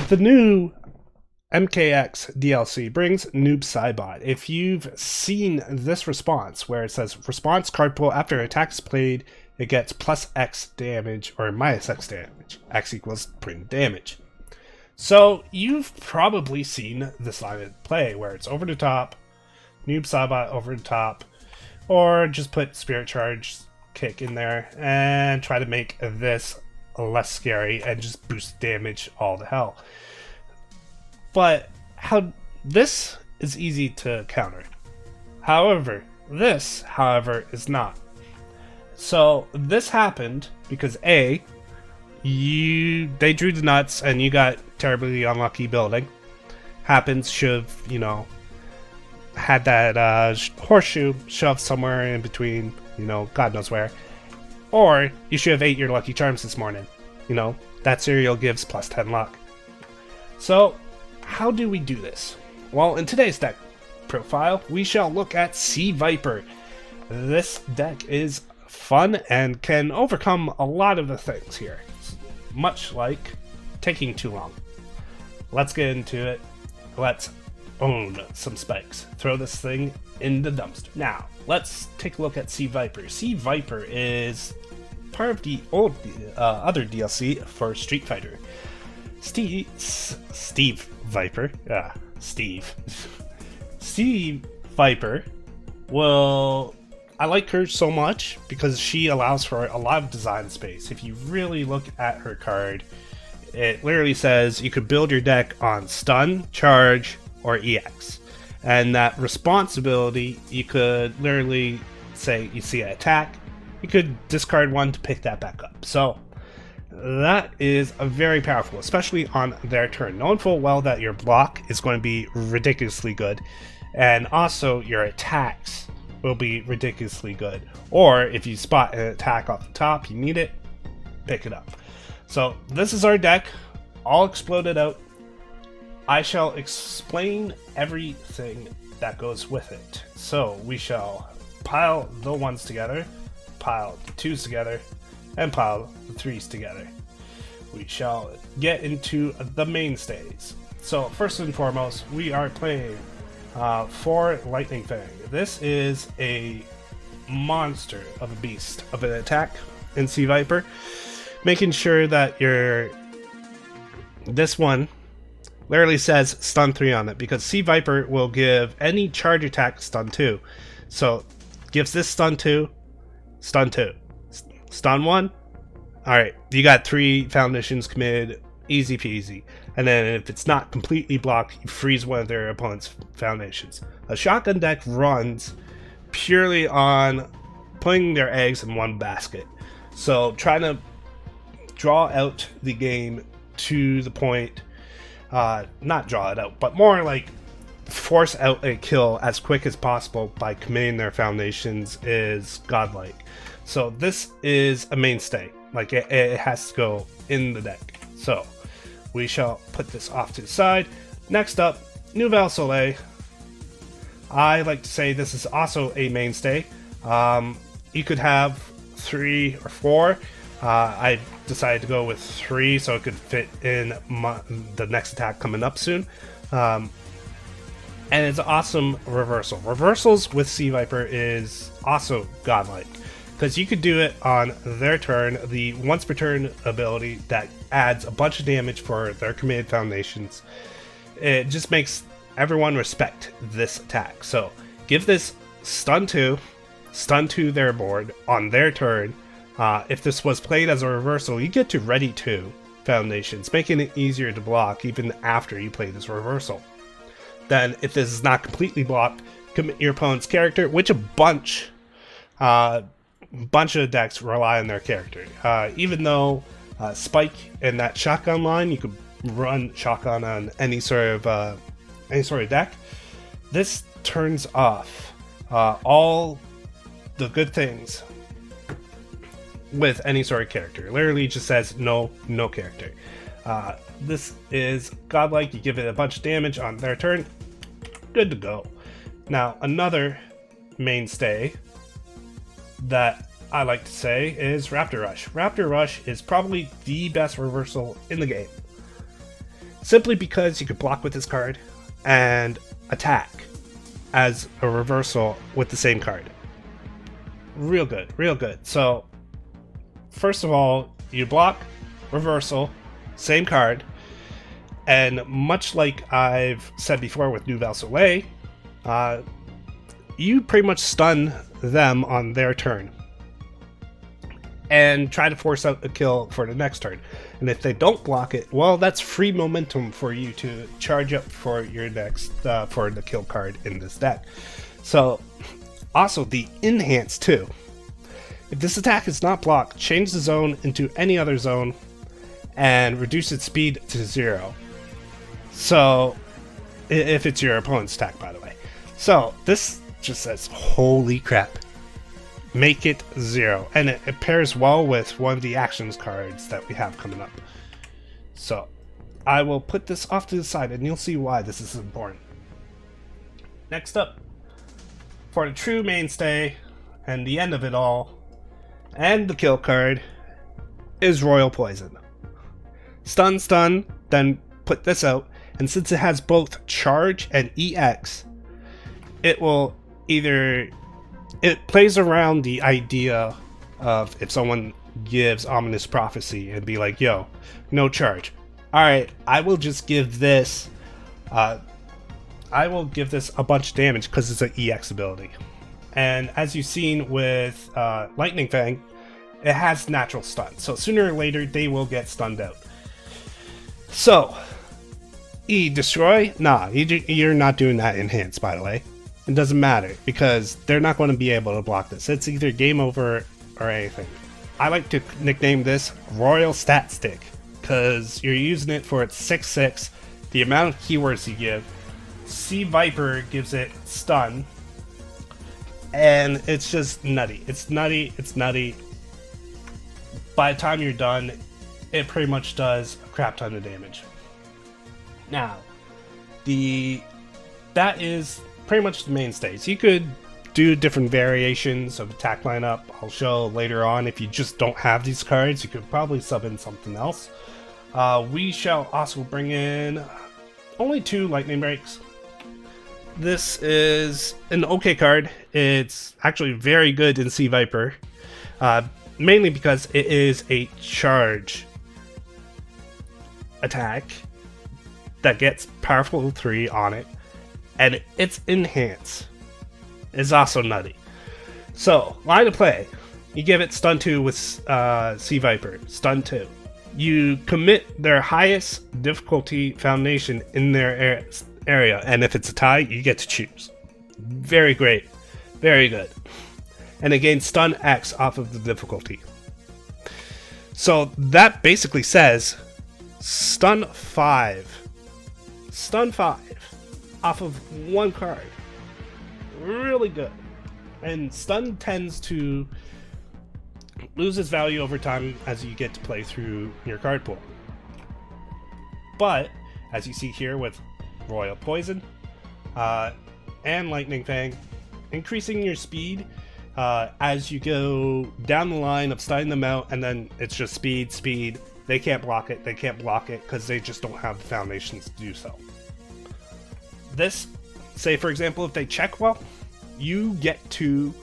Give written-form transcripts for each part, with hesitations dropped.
The new MKX DLC brings Noob Saibot. If you've seen this response, where it says response card pull after an attack is played, it gets plus X damage or minus X damage. X equals bring damage. So you've probably seen this line of play where it's over the top, Noob Saibot over the top, or just put Spirit Charge Kick in there and try to make this less scary and just boost damage all to hell. But this is easy to counter. However, this is not. So this happened because they drew the nuts and you got terribly unlucky building. Happens, should have, had that horseshoe shoved somewhere in between, God knows where. Or you should have ate your lucky charms this morning. That cereal gives plus 10 luck. So how do we do this? Well, in today's deck profile, we shall look at C.Viper. This deck is fun and can overcome a lot of the things here, much like taking too long. Let's get into it. Let's own some spikes. Throw this thing in the dumpster. Now, let's take a look at C.Viper. C.Viper is part of the old other DLC for Street Fighter. C.Viper I like her so much because she allows for a lot of design space. If you really look at her card, it literally says you could build your deck on stun, charge, or EX. And that responsibility, you could literally say you see an attack, you could discard one to pick that back up. So that is very powerful, especially on their turn, knowing full well that your block is going to be ridiculously good, and also your attacks will be ridiculously good. Or if you spot an attack off the top, you need it, pick it up. So this is our deck, all exploded out. I shall explain everything that goes with it. So we shall pile the ones together, pile the twos together, and pile the threes together. We shall get into the mainstays. So first and foremost, we are playing for Lightning Fang. This is a monster of a beast of an attack in C.Viper, making sure that this one literally says stun 3 on it, because C.Viper will give any charge attack stun 2. So gives this stun 2, stun 2, stun 1. Alright, you got 3 foundations committed, easy peasy. And then if it's not completely blocked, you freeze one of their opponent's foundations. A shotgun deck runs purely on putting their eggs in one basket. So trying to draw out the game to the point, not draw it out, but more like force out a kill as quick as possible by committing their foundations is godlike. So this is a mainstay. Like it has to go in the deck. So we shall put this off to the side. Next up, Nouvelle Soleil. I like to say this is also a mainstay. You could have 3 or 4. I decided to go with 3 so it could fit in the next attack coming up soon. And it's an awesome reversal. Reversals with C.Viper is also godlike, because you could do it on their turn, the once per turn ability that adds a bunch of damage for their committed foundations. It just makes everyone respect this attack. So give this stun 2 their board on their turn. If this was played as a reversal, you get to ready 2 foundations, making it easier to block even after you play this reversal. Then if this is not completely blocked, commit your opponent's character, which a bunch of decks rely on their character. Even though Spike in that shotgun line, you could run shotgun on any sort of deck. This turns off all the good things with any sort of character. It literally just says no character. This is godlike. You give it a bunch of damage on their turn, good to go. Now another mainstay that I like to say is Raptor Rush. Raptor Rush is probably the best reversal in the game. simply because you could block with this card and attack as a reversal with the same card. Real good, real good. So, first of all, you block, reversal, same card, and much like I've said before with Nouvelle Soleil, you pretty much stun them on their turn and try to force out a kill for the next turn. And if they don't block it, well, that's free momentum for you to charge up for your next for the kill card in this deck. So also the enhance too. If this attack is not blocked, change the zone into any other zone and reduce its speed to 0. So if it's your opponent's attack, by the way. So this just says, holy crap. Make it 0. And it pairs well with one of the actions cards that we have coming up. So I will put this off to the side and you'll see why this is important. Next up, for the true mainstay and the end of it all, and the kill card, is Royal Poison. Stun, stun, then put this out, and since it has both charge and EX, it will either... It plays around the idea of if someone gives Ominous Prophecy and be like, yo, no charge. Alright, I will just give this... a bunch of damage because it's an EX ability. And as you've seen with Lightning Fang, it has natural stun. So sooner or later, they will get stunned out. So, destroy? Nah, you're not doing that enhance, by the way. It doesn't matter, because they're not going to be able to block this. It's either game over or anything. I like to nickname this Royal Stat Stick, because you're using it for its 6/6, the amount of keywords you give. C.Viper gives it stun, and it's just nutty. It's nutty, it's nutty. By the time you're done, it pretty much does a crap ton of damage. Now, that is pretty much the mainstays. You could do different variations of attack lineup. I'll show later on. If you just don't have these cards, you could probably sub in something else. We shall also bring in only 2 lightning breaks. This is an okay card. It's actually very good in C.Viper, mainly because it is a charge attack that gets powerful 3 on it, and its enhance is also nutty. So, line of play, you give it stun 2 with C.Viper, stun 2. You commit their highest difficulty foundation in their area, and if it's a tie, you get to choose. Very great. Very good. And it gains stun X off of the difficulty. So that basically says stun 5. Stun 5 off of 1 card. Really good. And stun tends to lose its value over time as you get to play through your card pool. But, as you see here with Royal Poison and Lightning Fang, increasing your speed as you go down the line of stunning them out, and then it's just speed, speed. They can't block it, because they just don't have the foundations to do so. This, say for example, if they check well, you get to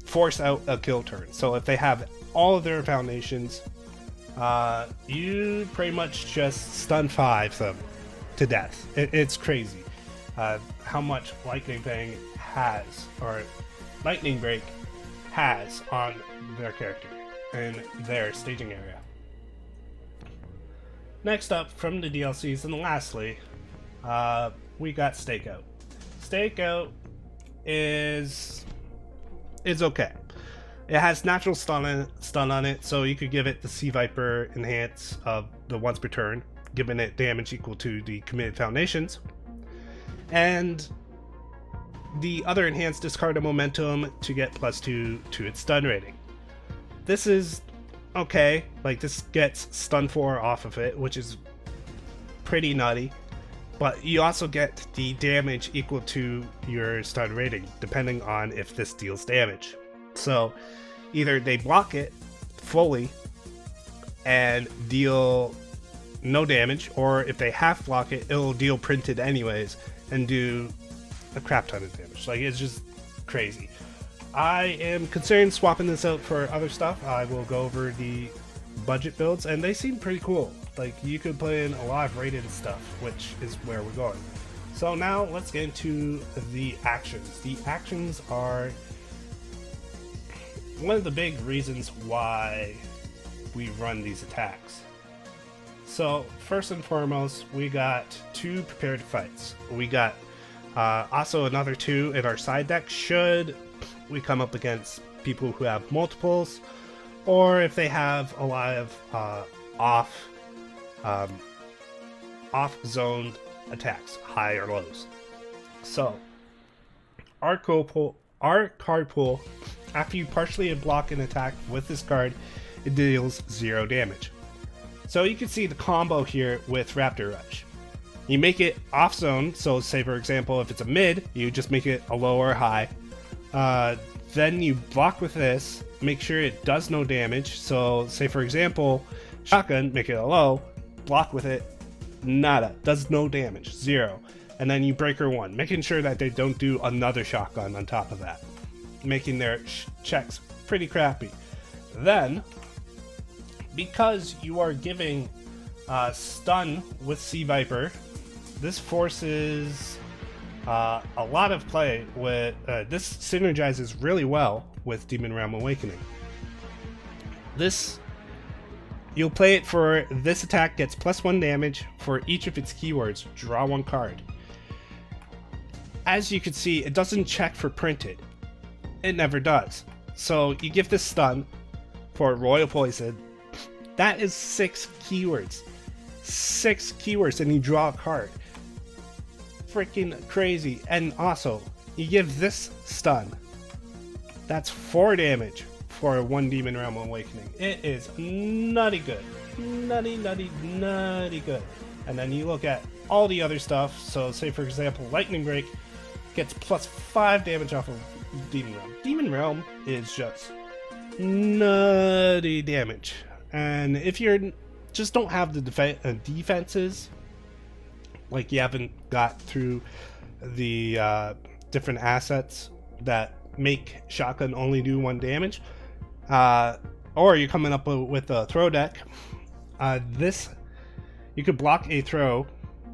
force out a kill turn. So if they have all of their foundations, you pretty much just stun 5 them to death. It's crazy how much Lightning Fang has, or Lightning Break has on their character and their staging area. Next up from the DLCs, and lastly, we got Stakeout. Stakeout is okay. It has natural stun on it, so you could give it the C.Viper enhance of the once per turn, giving it damage equal to the committed foundations. And the other enhanced discard a momentum to get +2 to its stun rating. This is okay, like this gets stun 4 off of it, which is pretty nutty. But you also get the damage equal to your stun rating, depending on if this deals damage. So either they block it fully and deal no damage, or if they half block it, it'll deal printed anyways and do a crap ton of damage. Like, it's just crazy. I am considering swapping this out for other stuff. I will go over the budget builds, and they seem pretty cool. Like, you could play in a lot of rated stuff, which is where we're going. So now let's get into the actions. The actions are one of the big reasons why we run these attacks. So first and foremost, we got 2 prepared fights. We got also another 2 in our side deck should we come up against people who have multiples, or if they have a lot of off-zoned attacks, high or lows. So our card pool, after you partially block an attack with this card, it deals 0 damage. So you can see the combo here with Raptor Rush. You make it off zone, so say for example if it's a mid, you just make it a low or high. Then you block with this, make sure it does no damage. So say for example, shotgun, make it a low, block with it, nada, does no damage, 0. And then you breaker 1, making sure that they don't do another shotgun on top of that, making their checks pretty crappy. Then, because you are giving stun with C.Viper, this forces a lot of play with this synergizes really well with Demon Realm Awakening. You'll play it for this attack gets +1 damage for each of its keywords. Draw 1 card. As you can see, it doesn't check for printed. It never does. So you give this stun for Royal Poison. That is 6 keywords. 6 keywords, and you draw a card. Freaking crazy. And also, you give this stun. That's 4 damage for 1 Demon Realm Awakening. It is nutty good. Nutty good. And then you look at all the other stuff. So say for example, Lightning Break gets +5 damage off of Demon Realm. Demon Realm is just nutty damage. And if you're just don't have the defenses, like you haven't got through the different assets that make shotgun only do 1 damage, or you're coming up with a throw deck, you could block a throw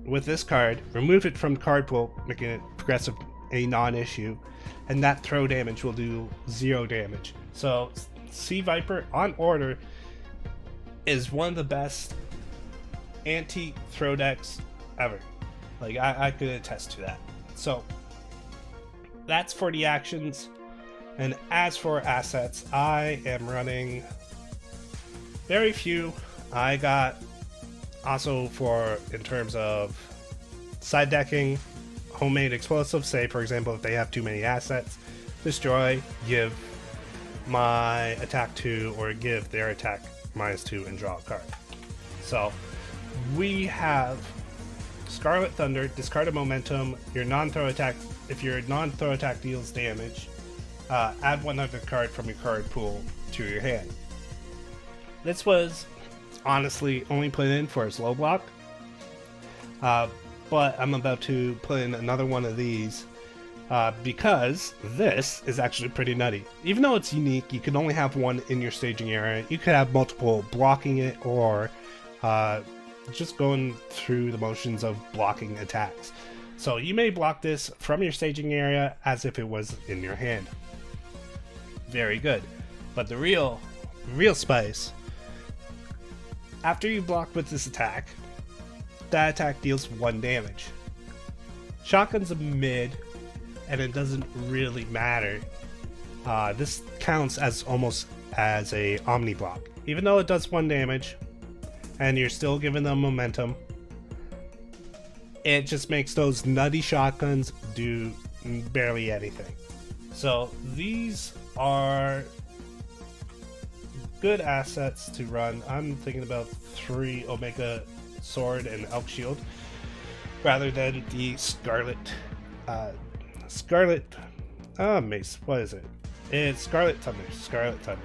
with this card, remove it from the card pool, making it progressive a non-issue, and that throw damage will do 0 damage. So C.Viper on order is one of the best anti-throw decks ever. Like, I could attest to that. So that's for the actions. And as for assets, I am running very few. I got also for, in terms of side decking, homemade explosives. Say for example, if they have too many assets, destroy, give my attack 2, or give their attack -2 and draw a card. So we have Scarlet Thunder, discard a momentum, your non-throw attack. If your non-throw attack deals damage, add 1 other card from your card pool to your hand. This was honestly only put in for a slow block, but I'm about to put in another one of these because this is actually pretty nutty. Even though it's unique, you can only have 1 in your staging area. You could have multiple blocking it, or just going through the motions of blocking attacks. So you may block this from your staging area as if it was in your hand. Very good. But the real spice, after you block with this attack, that attack deals 1 damage. Shotgun's a mid, and it doesn't really matter. This counts as almost as a Omni block. Even though it does 1 damage, and you're still giving them momentum, it just makes those nutty shotguns do barely anything. So these are good assets to run. I'm thinking about 3 Omega Sword and Elk Shield rather than the Scarlet Mace. What is it? It's Scarlet Thunder.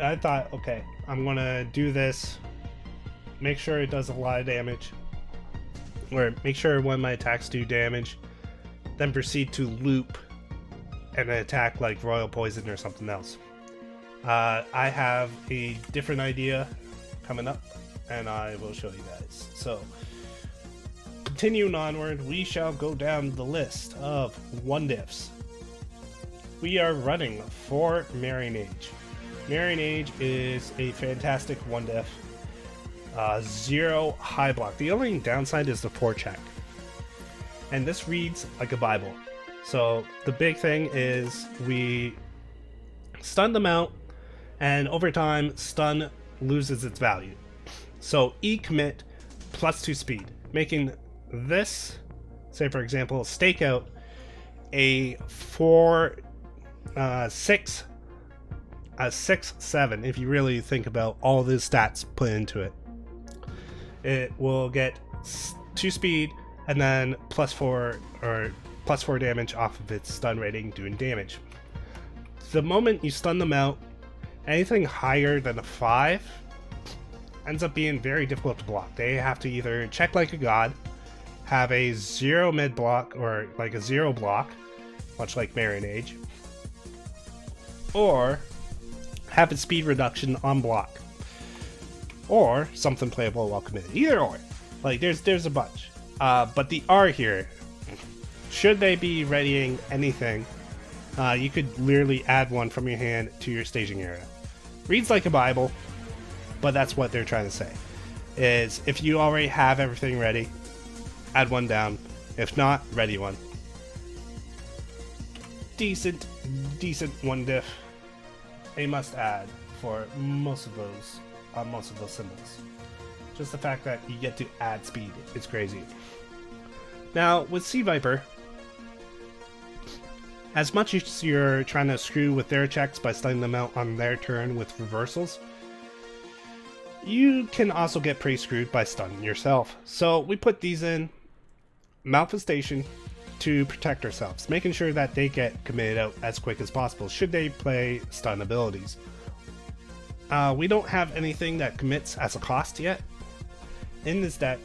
I thought, okay, I'm gonna do this make sure it does a lot of damage, or make sure one of my attacks do damage, then proceed to loop and attack like Royal Poison or something else. I have a different idea coming up, and I will show you guys. So, continuing onward, we shall go down the list of 1-diffs. We are running for Marrying Age. Marrying Age is a fantastic 1-diff. 0 high block. The only downside is the forecheck. And this reads like a Bible. So the big thing is we stun them out, and over time, stun loses its value. So E commit plus 2 speed, making this, say for example, stakeout a 6-7 if you really think about all the stats put into it. It will get 2 speed and then +4 or +4 damage off of its stun rating doing damage. The moment you stun them out, anything higher than a 5 ends up being very difficult to block. They have to either check like a god, have a 0 mid block or like a 0 block, much like Marrying Age, or have a speed reduction on block, or something playable while committed. Either or, like there's a bunch. But the R here, should they be readying anything, you could literally add one from your hand to your staging area. Reads like a Bible, but that's what they're trying to say. Is if you already have everything ready, add one down. If not, ready one. Decent 1-diff. A must add for most of those symbols. Just the fact that you get to add speed is crazy. Now with C.Viper, as much as you're trying to screw with their checks by stunning them out on their turn with reversals, you can also get pretty screwed by stunning yourself. So we put these in Malfestation to protect ourselves, making sure that they get committed out as quick as possible should they play stun abilities. We don't have anything that commits as a cost yet in this deck,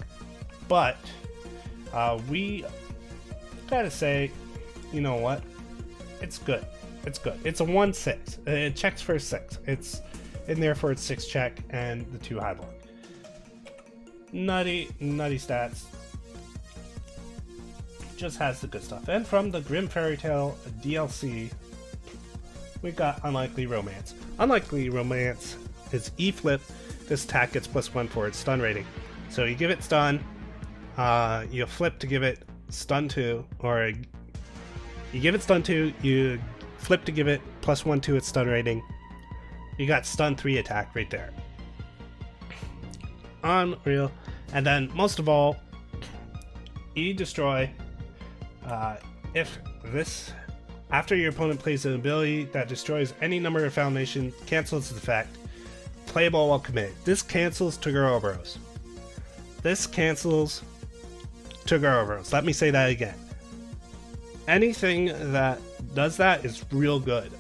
but we gotta say, you know what? It's good. It's good. It's a 1/6. It checks for a 6. It's in there for its 6 check and the 2 high block. Nutty stats. Just has the good stuff. And from the Grim Fairy Tale DLC, we got Unlikely Romance. Unlikely Romance is E flip. This attack gets +1 for its stun rating. So you give it stun, you flip to give it stun 2, or you give it stun 2, you flip to give it +1 to its stun rating. You got stun 3 attack right there. Unreal. And then most of all, E destroy. If this, after your opponent plays an ability that destroys any number of foundation, cancels its effect, playable while committed. This cancels Trigger Ouroboros. This cancels Trigger Ouroboros. Let me say that again. Anything that does that is real good.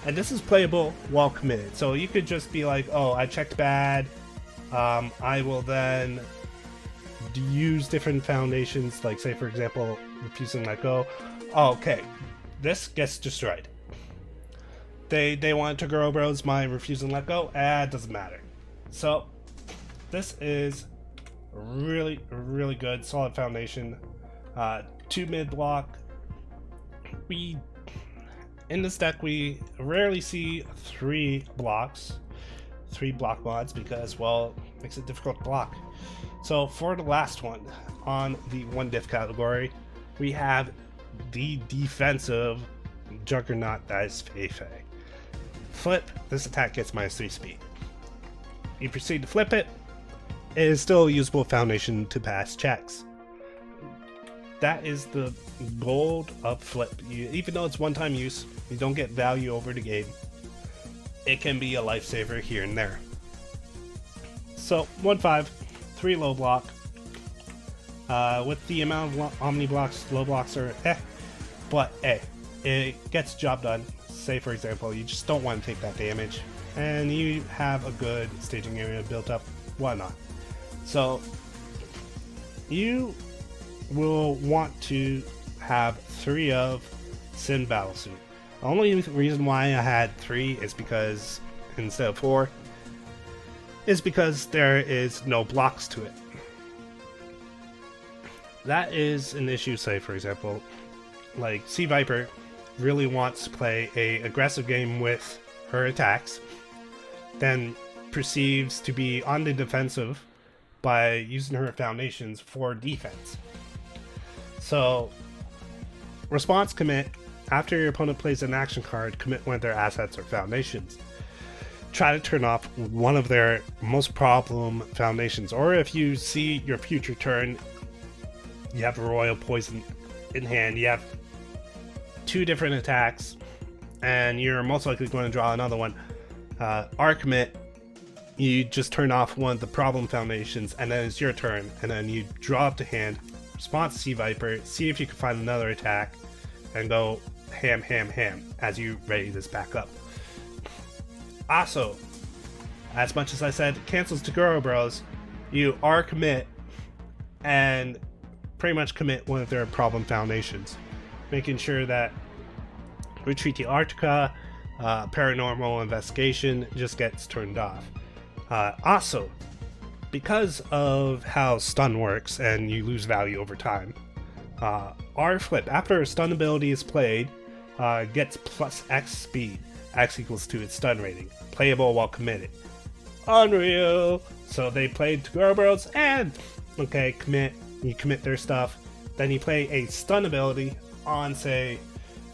And this is playable while committed. So you could just be like, oh, I checked bad. I will then use different foundations, like say for example, refusing let go. Oh, okay, this gets destroyed. They want to grow bros, my refusing let go, doesn't matter. So this is really good, solid foundation. 2 mid block. In this deck we rarely see 3 blocks, 3 block mods, because well, it makes it difficult to block. So for the last one on the 1-diff category, we have the defensive juggernaut that is Fei. Flip, this attack gets -3 speed. You proceed to flip it, it is still a usable foundation to pass checks. That is the gold of flip. Even though it's one-time use, you don't get value over the game. It can be a lifesaver here and there. So 1/5, 3 low block. With the amount of omni blocks, low blocks are but it gets the job done. Say for example, you just don't want to take that damage, and you have a good staging area built up whatnot. So you will want to have 3 of Sin Battlesuit. The only reason why I had 3 is because instead of 4 is because there is no blocks to it. That is an issue. Say for example, like C.Viper really wants to play a aggressive game with her attacks, then perceives to be on the defensive by using her foundations for defense. So response commit: after your opponent plays an action card, commit one of their assets or foundations. Try to turn off one of their most problem foundations, or if you see your future turn, you have a Royal Poison in hand, you have 2 different attacks, and you're most likely going to draw another one. R-commit, you just turn off one of the problem foundations, and then it's your turn, and then you draw up to hand, response C.Viper, see if you can find another attack, and go ham as you ready this back up. Also, as much as I said cancels Tagoro Bros, you R-commit and pretty much commit one of their problem foundations, making sure that Retreat to Arctica, Paranormal Investigation just gets turned off. Also, because of how stun works and you lose value over time, R-flip, after a stun ability is played, gets plus X speed. X equals to its stun rating. Playable while committed. Unreal! So they played Tagoro Bros and, okay, commit. You commit their stuff. Then you play a stun ability on, say,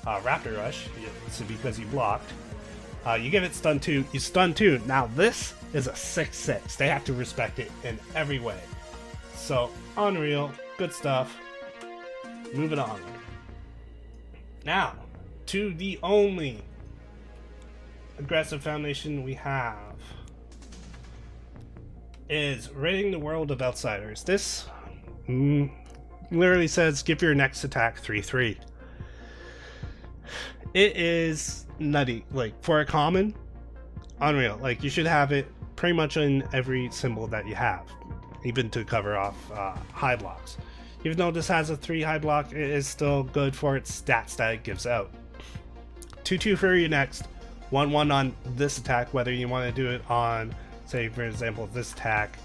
Raptor Rush, because you blocked. You give it stun 2, you stun 2. Now this is a 6/6. They have to respect it in every way. So, unreal. Good stuff. Moving on. Now, to the only aggressive foundation we have is Ridding the World of Outsiders. This literally says give your next attack 3/3. It is nutty. Like, for a common, unreal. Like, you should have it pretty much in every symbol that you have, even to cover off high blocks. Even though this has a 3 high block, it is still good for its stats that it gives out. 2/2 for your next, 1/1 on this attack, whether you want to do it on, say for example, this attack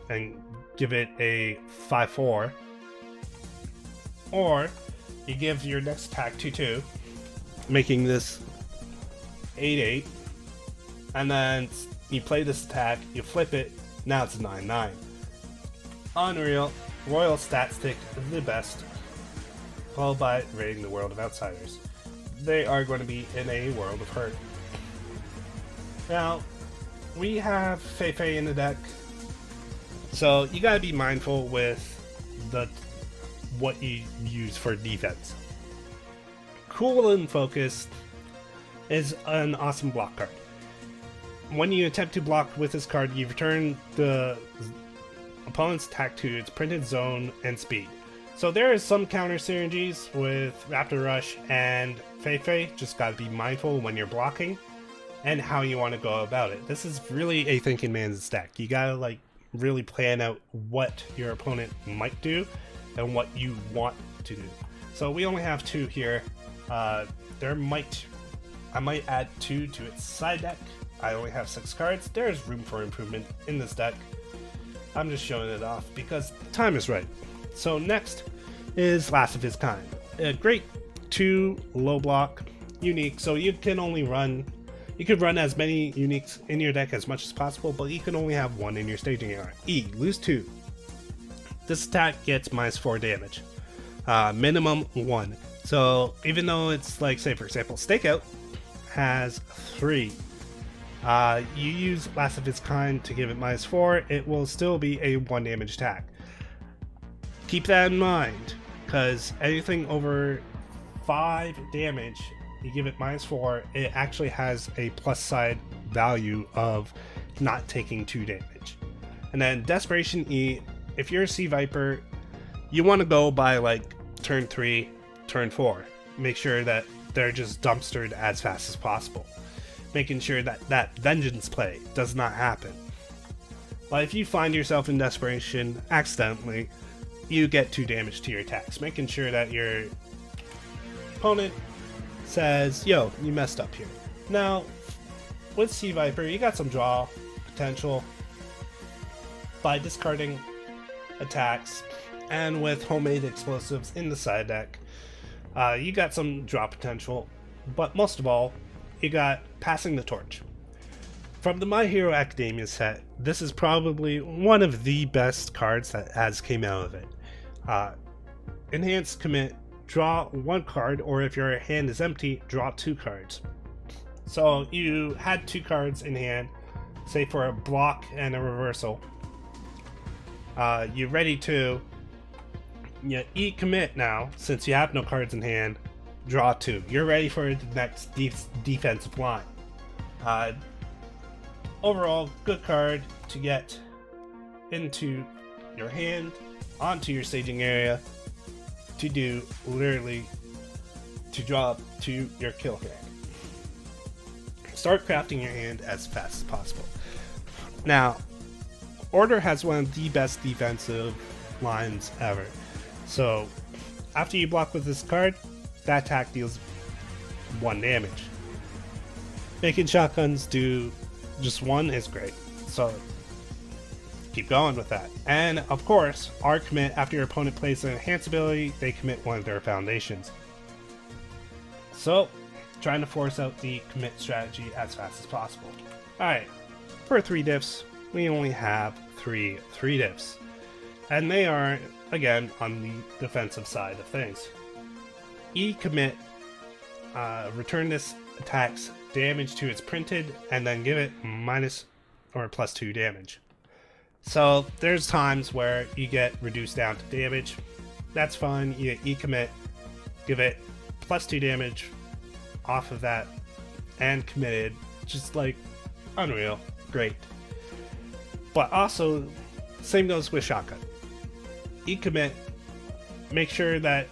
and give it a 5/4, or you give your next attack 2/2, making this 8/8, and then you play this attack, you flip it, now it's 9/9. Unreal. Royal stat stick, the best, followed by Raiding the World of Outsiders. They are going to be in a world of hurt. Now, we have Fei in the deck, so you gotta be mindful with what you use for defense. Cool and Focused is an awesome block card. When you attempt to block with this card, you return the opponent's attack to its printed zone and speed. So there is some counter synergies with Raptor Rush and Fei. Just gotta be mindful when you're blocking and how you want to go about it. This is really a thinking man's deck. You gotta like really plan out what your opponent might do and what you want to do. So we only have 2 here. I might add 2 to its side deck. I only have 6 cards. There's room for improvement in this deck. I'm just showing it off because the time is right. So next is Last of His Kind. A great 2 low block unique. So you could run as many uniques in your deck as much as possible, but you can only have 1 in your staging area. Lose 2. This attack gets -4 damage. Minimum 1. So even though it's like, say for example, Stakeout has 3. You use Last of Its Kind to give it -4, it will still be a 1 damage attack. Keep that in mind, because anything over 5 damage, you give it -4, it actually has a plus side value of not taking 2 damage. And then Desperation E, if you're a C.Viper, you want to go by like turn 3, turn 4. Make sure that they're just dumpstered as fast as possible. Making sure that that vengeance play does not happen. But if you find yourself in desperation accidentally, you get 2 damage to your attacks, making sure that your opponent says, yo, you messed up here. Now, with C.Viper, you got some draw potential by discarding attacks, and with homemade explosives in the side deck, you got some draw potential, but most of all, you got passing the torch. From the My Hero Academia set, this is probably one of the best cards that has came out of it. Enhanced Commit, draw 1 card, or if your hand is empty, draw 2 cards. So you had 2 cards in hand, say for a block and a reversal. You're ready to commit now, since you have no cards in hand, draw 2. You're ready for the next defensive line. Overall, good card to get into your hand, onto your staging area, to do literally to draw to your kill hand. Start crafting your hand as fast as possible. Now, Order has one of the best defensive lines ever. So, after you block with this card, that attack deals 1 damage. Making shotguns do just 1 is great. So, keep going with that. And, of course, our commit, after your opponent plays an enhanced ability, they commit one of their foundations. So, trying to force out the commit strategy as fast as possible. Alright, for 3 diffs, we only have 3 diffs. And they are, again, on the defensive side of things. E-commit, return this attack's damage to its printed, and then give it minus or plus 2 damage. So there's times where you get reduced down to damage. That's fine. You E-commit, give it plus 2 damage off of that, and committed. Just like unreal. Great. But also, same goes with shotgun. E-commit, make sure that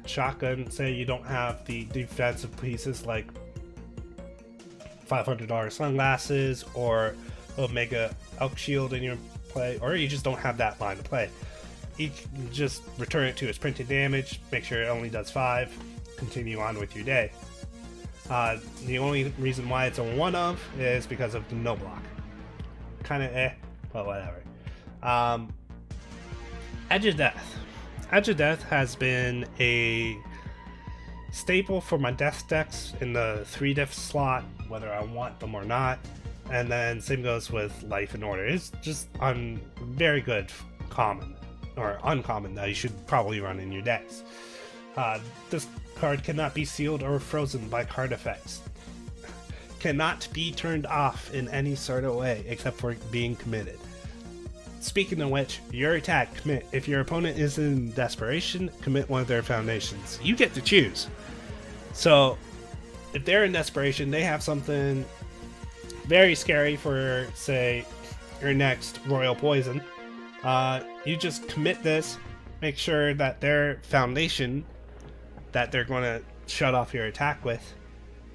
shotgun, say you don't have the defensive pieces like $500 sunglasses or Omega Elk Shield in your play, or you just don't have that line to play. You can just return it to its printed damage, make sure it only does 5, continue on with your day. The only reason why it's a 1-of is because of the no block. Kinda but whatever. Edge of Death. Edge of Death has been a staple for my death decks in the 3 diff slot, whether I want them or not. And then same goes with Life and Order. It's just very good common, or uncommon, that you should probably run in your decks. This card cannot be sealed or frozen by card effects. Cannot be turned off in any sort of way except for being committed. Speaking of which, your attack, commit. If your opponent is in desperation, commit one of their foundations. You get to choose. So, if they're in desperation, they have something very scary for, say, your next Royal Poison. You just commit this, make sure that their foundation that they're going to shut off your attack with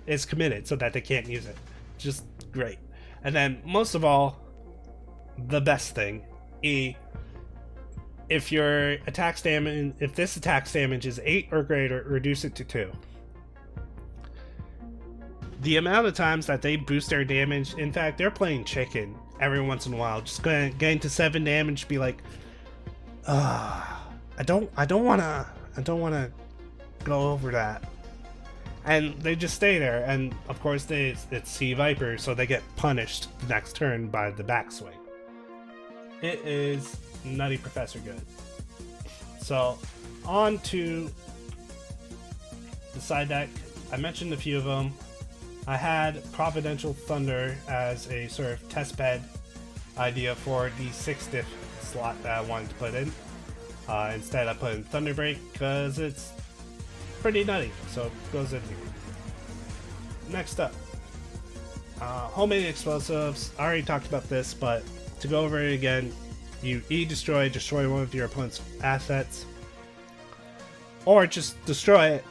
is committed so that they can't use it. Just great. And then, most of all, the best thing, if your attack damage, if this attack damage is 8 or greater, reduce it to 2. The amount of times that they boost their damage, in fact, they're playing chicken every once in a while, just getting to 7 damage, be like, I don't wanna go over that. And they just stay there, and of course it's C.Viper, so they get punished the next turn by the backswing. It is Nutty Professor good. So, on to the side deck. I mentioned a few of them. I had Providential Thunder as a sort of testbed idea for the 6 diff slot that I wanted to put in. Instead I put in Thunderbreak because it's pretty nutty, so it goes in here. Next up, homemade explosives. I already talked about this, but to go over it again, you destroy one of your opponent's assets, or just destroy it,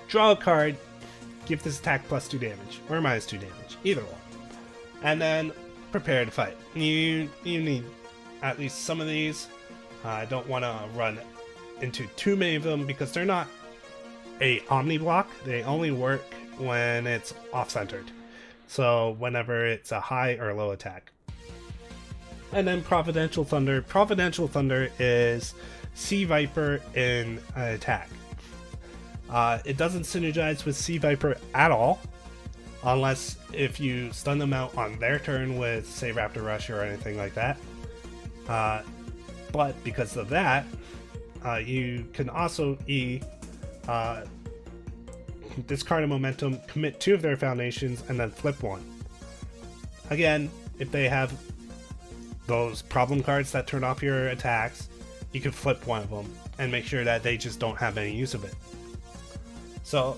draw a card, give this attack plus 2 damage, or minus 2 damage, either one. And then prepare to fight. You need at least some of these. I don't want to run into too many of them because they're not a omni block. They only work when it's off-centered. So whenever it's a high or low attack. And then Providential Thunder. Providential Thunder is C.Viper in an attack. It doesn't synergize with C.Viper at all, unless if you stun them out on their turn with, say, Raptor Rush or anything like that. But because of that, you can also discard a momentum, commit 2 of their foundations, and then flip 1. Again, if they have those problem cards that turn off your attacks, you can flip 1 of them and make sure that they just don't have any use of it. So,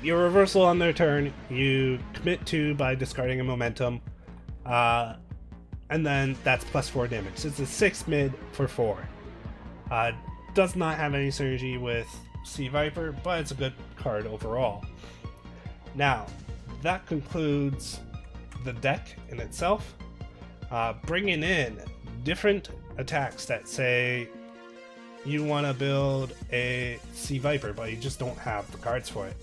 your reversal on their turn, you commit 2 by discarding a momentum, and then that's plus 4 damage. It's a 6 mid for 4. Does not have any synergy with C.Viper, but it's a good card overall. Now, that concludes the deck in itself. Bringing in different attacks that say you want to build a C.Viper, but you just don't have the cards for it.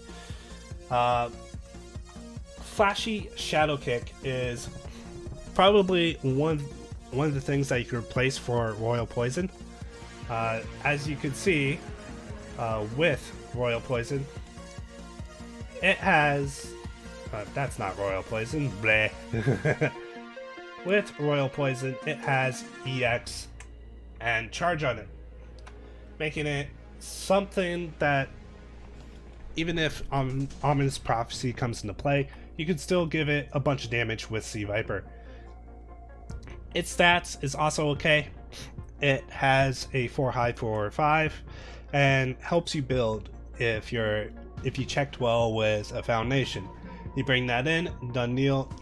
Flashy Shadow Kick is probably one of the things that you can replace for Royal Poison. As you can see, with Royal Poison, it has... that's not Royal Poison, bleh. With Royal Poison, it has EX and Charge on it, making it something that, even if Ominous Prophecy comes into play, you can still give it a bunch of damage with C.Viper. Its stats is also okay. It has a 4 high, 4/5, and helps you build if you checked well with a foundation. You bring that in, done deal,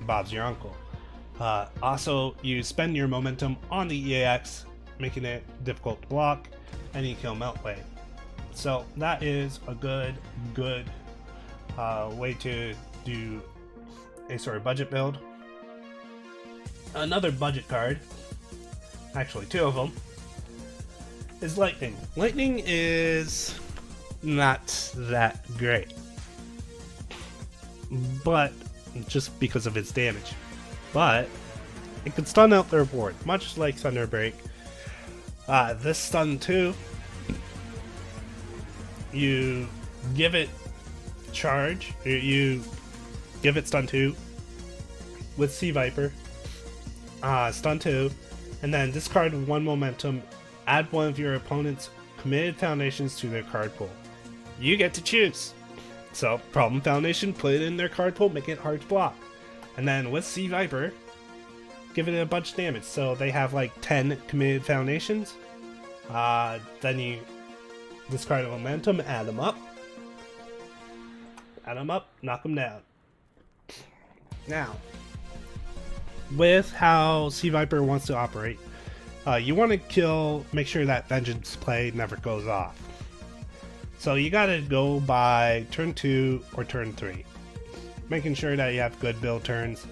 Bob's your uncle. Also, you spend your momentum on the EAX, making it difficult to block, and you kill Meltway. So that is a good way to do a sort of budget build. Another budget card, actually 2 of them, is Lightning. Lightning is not that great, but just because of its damage. But it can stun out their board, much like Thunder Break. This stun 2, you give it charge, you give it stun 2 with C.Viper, stun 2, and then discard 1 momentum, add 1 of your opponent's committed foundations to their card pool. You get to choose. So, Problem Foundation, put it in their card pool, make it hard to block. And then with C.Viper, give it a bunch of damage. So they have like 10 committed foundations. Then you discard a momentum, add them up, knock them down. Now, with how C.Viper wants to operate, you want to make sure that Vengeance play never goes off. So you gotta go by turn 2 or turn 3, making sure that you have good build turns,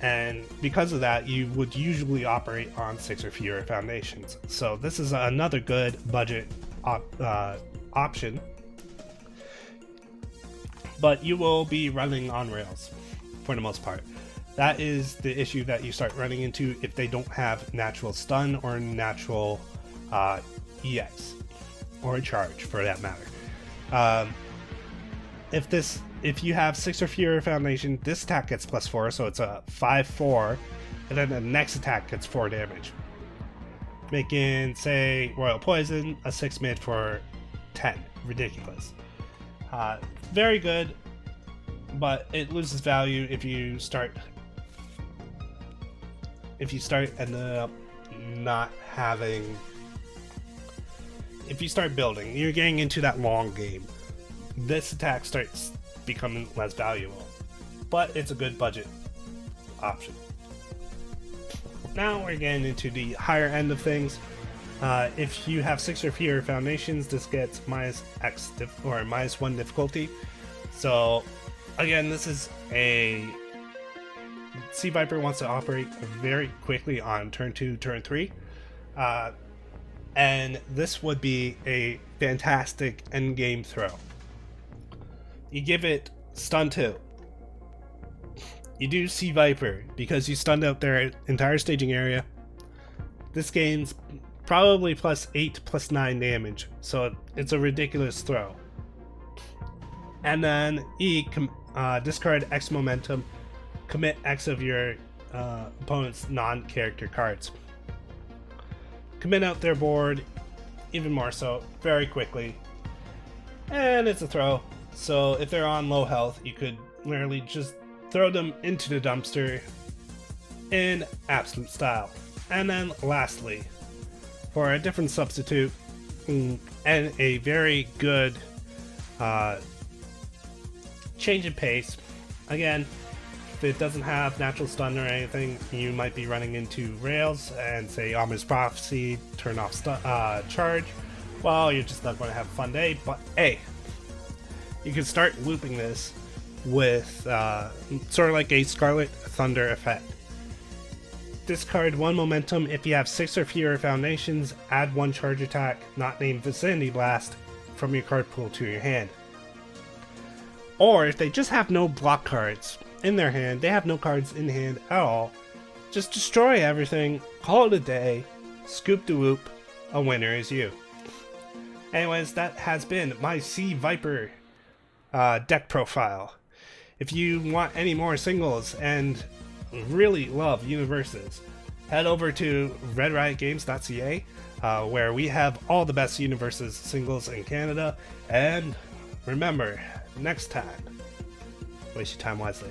and because of that, you would usually operate on 6 or fewer foundations. So this is another good budget option, but you will be running on rails for the most part. That is the issue that you start running into if they don't have natural stun or natural EX, or charge for that matter. If you have 6 or fewer foundation, this attack gets +4, so it's a 5/4, and then the next attack gets 4 damage, making, say, Royal Poison a 6 mid for 10. Ridiculous. Very good, but it loses value if you start ending up not having. If you start building, you're getting into that long game. This attack starts becoming less valuable, but it's a good budget option. Now we're getting into the higher end of things. If you have 6 or fewer foundations, this gets -X or -1 difficulty. So again, this is a C.Viper wants to operate very quickly on turn 2, turn 3. And this would be a fantastic endgame throw. You give it stun 2. You do C.Viper because you stunned out their entire staging area. This gains probably +8, +9 damage, so it's a ridiculous throw. And then E, discard X momentum, commit X of your opponent's non-character cards. Commit out their board, even more so, very quickly. And it's a throw, so if they're on low health, you could literally just throw them into the dumpster in absolute style. And then lastly, for a different substitute and a very good change in pace, again, if it doesn't have natural stun or anything, you might be running into rails and say Ominous Prophecy, turn off charge. Well, you're just not going to have a fun day, but hey, you can start looping this with sort of like a Scarlet Thunder effect. Discard 1 momentum if you have 6 or fewer foundations, add 1 charge attack, not named Vicinity Blast, from your card pool to your hand. Or if they just have no block cards in their hand, they have no cards in hand at all, just destroy everything, call it a day, scoop de whoop, a winner is you. Anyways, that has been my C.Viper deck profile. If you want any more singles and really love universes, head over to RedRiotGames.ca, where we have all the best universes singles in Canada. And remember, next time, waste your time wisely.